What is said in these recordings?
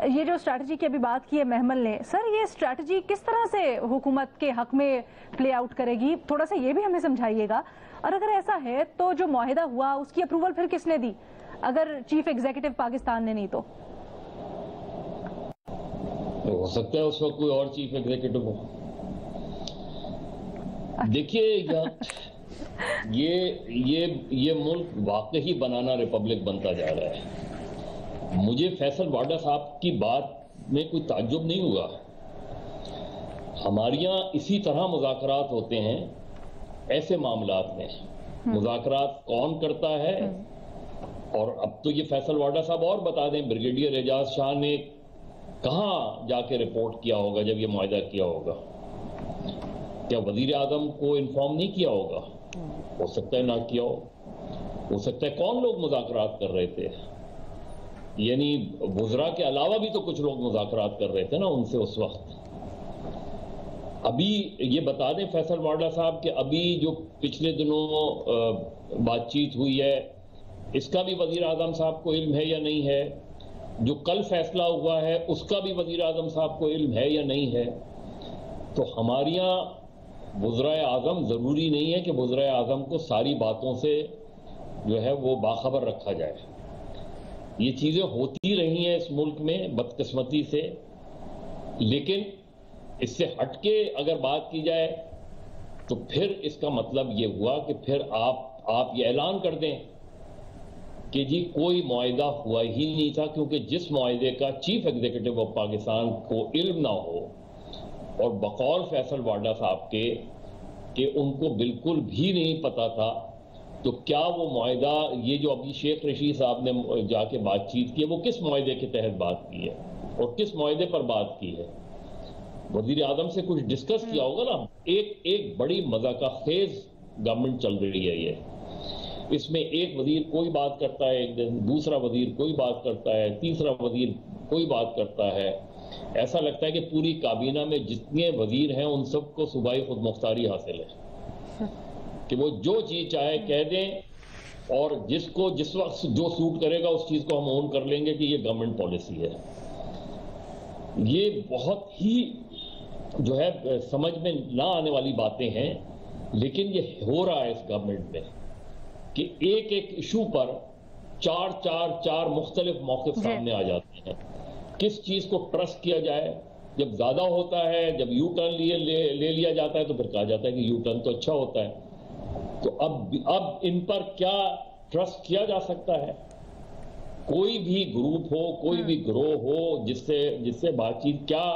یہ جو اسٹریٹجی کی ابھی بات کی ہے محمل نے، سر یہ اسٹریٹجی کس طرح سے حکومت کے حق میں پلے آؤٹ کرے گی؟ تھوڑا سا یہ بھی ہمیں سمجھائیے گا، اور اگر ایسا ہے تو جو معاہدہ ہوا اس کی اپروول پھر کس نے دی اگر چیف ایگزیکٹو پاکستان نے نہیں تو؟ ہو سکتا ہے اس وقت کوئی اور چیف ایگزیکٹو ہو. دیکھیے یہ ملک واقعی بنانا ریپبلک بنتا جا رہا ہے. مجھے فیصل واڈا صاحب کی بات میں کوئی تعجب نہیں ہوا. ہمارے یہاں اسی طرح مذاکرات ہوتے ہیں ایسے معاملات میں. مذاکرات کون کرتا ہے؟ اور اب تو یہ فیصل واڈا صاحب اور بتا دیں بریگیڈیئر اعجاز شاہ نے کہاں جا کے رپورٹ کیا ہوگا جب یہ معاہدہ کیا ہوگا؟ کیا وزیر اعظم کو انفارم نہیں کیا ہوگا؟ ہو سکتا ہے نہ کیا ہو سکتا ہے کون لوگ مذاکرات کر رہے تھے؟ یعنی وزراء کے علاوہ بھی تو کچھ لوگ مذاکرات کر رہے تھے نا ان سے اس وقت. ابھی یہ بتا دیں فیصل واڈا صاحب کہ ابھی جو پچھلے دنوں بات چیت ہوئی ہے اس کا بھی وزیر اعظم صاحب کو علم ہے یا نہیں ہے؟ جو کل فیصلہ ہوا ہے اس کا بھی وزیر اعظم صاحب کو علم ہے یا نہیں ہے؟ تو ہمارے یہاں وزرائے اعظم ضروری نہیں ہے کہ وزرائے اعظم کو ساری باتوں سے جو ہے وہ باخبر رکھا جائے. یہ چیزیں ہوتی رہی ہیں اس ملک میں بدقسمتی سے. لیکن اس سے ہٹ کے اگر بات کی جائے تو پھر اس کا مطلب یہ ہوا کہ پھر آپ یہ اعلان کر دیں کہ جی کوئی معاہدہ ہوا ہی نہیں تھا، کیونکہ جس معاہدے کا چیف ایگزیکٹو آف پاکستان کو علم نہ ہو اور بقول فیصل واڈا صاحب کے کہ ان کو بالکل بھی نہیں پتا تھا، تو کیا وہ معاہدہ یہ جو ابھی شیخ رشید صاحب نے جا کے بات چیت کی ہے وہ کس معاہدے کے تحت بات کی ہے اور کس معاہدے پر بات کی ہے؟ وزیر اعظم سے کچھ ڈسکس کیا ہوگا نا. ایک بڑی مذاق خیز گورنمنٹ چل رہی ہے یہ. اس میں ایک وزیر کوئی بات کرتا ہے ایک دن، دوسرا وزیر کوئی بات کرتا ہے، تیسرا وزیر کوئی بات کرتا ہے. ایسا لگتا ہے کہ پوری کابینہ میں جتنے وزیر ہیں ان سب کو صوبائی خود مختاری حاصل ہے کہ وہ جو چیز چاہے کہہ دیں اور جس کو جس وقت جو سوٹ کرے گا اس چیز کو ہم اون کر لیں گے کہ یہ گورنمنٹ پالیسی ہے. یہ بہت ہی جو ہے سمجھ میں نہ آنے والی باتیں ہیں، لیکن یہ ہو رہا ہے اس گورنمنٹ میں کہ ایک ایشو پر چار مختلف موقف سامنے آ جاتے ہیں. کس چیز کو ٹرسٹ کیا جائے؟ جب زیادہ ہوتا ہے، جب یو ٹرن لے لیا جاتا ہے تو پھر کہا جاتا ہے کہ یو ٹرن تو اچھا ہوتا ہے. تو اب ان پر کیا ٹرسٹ کیا جا سکتا ہے؟ کوئی بھی گروپ ہو، کوئی بھی گروہ ہو جس سے بات چیت، کیا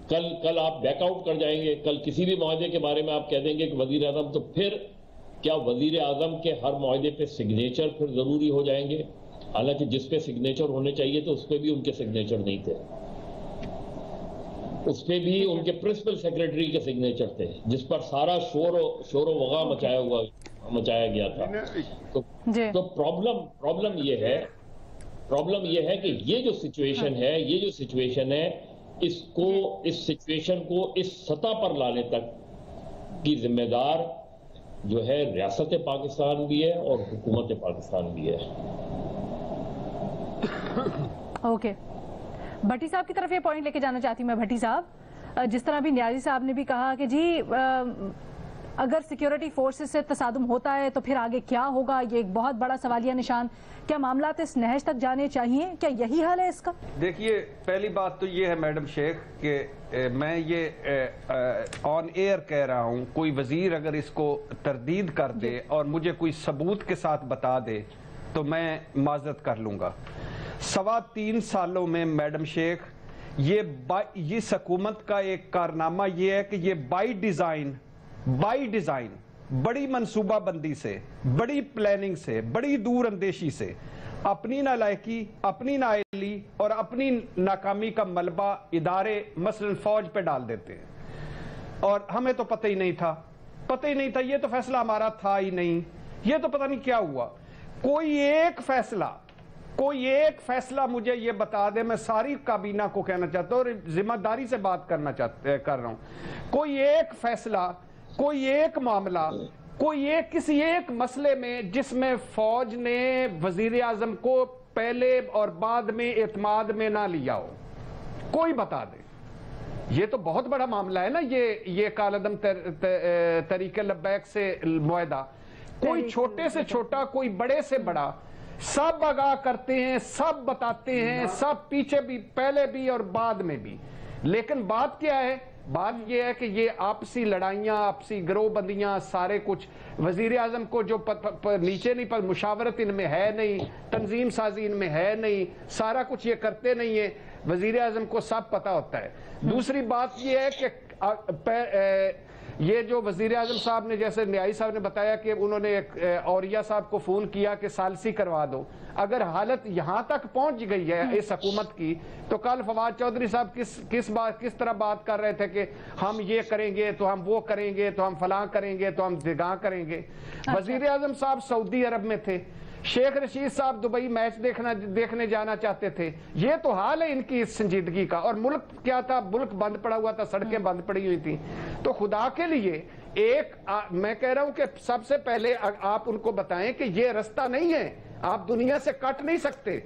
کل آپ بیک آؤٹ کر جائیں گے؟ کل کسی بھی معاہدے کے بارے میں آپ کہہ دیں گے کہ وزیر اعظم، تو پھر کیا وزیر اعظم کے ہر معاہدے پہ سگنیچر پھر ضروری ہو جائیں گے؟ حالانکہ جس پہ سگنیچر ہونے چاہیے تو اس پہ بھی ان کے سگنیچر نہیں تھے. اس پہ بھی ان کے پرنسپل سیکریٹری کے سگنیچر تھے جس پر سارا شور و وغا مچایا گیا تھا. تو پرابلم یہ ہے کہ یہ جو سچویشن ہے اس سچویشن کو اس سطح پر لانے تک کی ذمہ دار جو ہے ریاست پاکستان بھی ہے اور حکومت پاکستان بھی ہے. اوکے، بھٹی صاحب کی طرف یہ پوائنٹ لے کے جانا چاہتی ہوں میں. بھٹی صاحب، جس طرح بھی نیازی صاحب نے بھی کہا کہ جی اگر سیکیورٹی فورسز سے تصادم ہوتا ہے تو پھر آگے کیا ہوگا، یہ ایک بہت بڑا سوالیہ نشان. کیا معاملات اس نہج تک جانے چاہیے؟ کیا یہی حل ہے اس کا؟ دیکھیے، پہلی بات تو یہ ہے میڈم شیخ کہ میں یہ آن ایئر کہہ رہا ہوں، کوئی وزیر اگر اس کو تردید کر دے اور مجھے کوئی ثبوت کے ساتھ بتا دے تو میں معذرت کر لوں گا. 3.25 سالوں میں میڈم شیخ یہ حکومت کا ایک کارنامہ یہ ہے کہ یہ بائی ڈیزائن بڑی منصوبہ بندی سے، بڑی پلاننگ سے، بڑی دور اندیشی سے اپنی نالائکی، اپنی نااہلی اور اپنی ناکامی کا ملبہ ادارے مثلا فوج پہ ڈال دیتے ہیں. اور ہمیں تو پتہ ہی نہیں تھا، یہ تو فیصلہ ہمارا تھا ہی نہیں، یہ تو پتہ نہیں کیا ہوا. کوئی ایک فیصلہ مجھے یہ بتا دے، میں ساری کابینہ کو کہنا چاہتا ہوں اور ذمہ داری سے بات کر رہا ہوں، کوئی ایک فیصلہ، کوئی ایک معاملہ، کسی ایک مسئلے میں جس میں فوج نے وزیر اعظم کو پہلے اور بعد میں اعتماد میں نہ لیا ہو، کوئی بتا دے۔ یہ تو بہت بڑا معاملہ ہے نا، یہ کالعدم طریق لبیک سے معاہدہ، کوئی چھوٹے سے چھوٹا، کوئی بڑے سے بڑا، سب آگاہ کرتے ہیں، سب بتاتے ہیں، سب پیچھے بھی، پہلے بھی اور بعد میں بھی۔ لیکن بات کیا ہے؟ بات یہ ہے کہ یہ آپسی لڑائیاں، آپسی گروہ بندیاں، سارے کچھ وزیر اعظم کو جو نیچے نہیں پر مشاورت ان میں ہے نہیں، تنظیم سازی ان میں ہے نہیں، سارا کچھ یہ کرتے نہیں ہیں، وزیر اعظم کو سب پتہ ہوتا ہے۔ دوسری بات یہ ہے کہ یہ جو وزیر اعظم صاحب نے، جیسے نیائی صاحب نے بتایا کہ انہوں نے اوریہ صاحب کو فون کیا کہ ثالثی کروا دو، اگر حالت یہاں تک پہنچ گئی ہے اس حکومت کی، تو کل فواد چودھری صاحب کس طرح بات کر رہے تھے کہ ہم یہ کریں گے تو ہم وہ کریں گے تو ہم فلاں کریں گے تو ہم دگاں کریں گے۔ وزیر اعظم صاحب سعودی عرب میں تھے، شیخ رشید صاحب دبئی میچ دیکھنے جانا چاہتے تھے۔ یہ تو حال ہے ان کی اس سنجیدگی کا، اور ملک کیا تھا؟ ملک بند پڑا ہوا تھا، سڑکیں بند پڑی ہوئی تھیں۔ تو خدا کے لیے میں کہہ رہا ہوں کہ سب سے پہلے آپ ان کو بتائیں کہ یہ رستہ نہیں ہے، آپ دنیا سے کٹ نہیں سکتے۔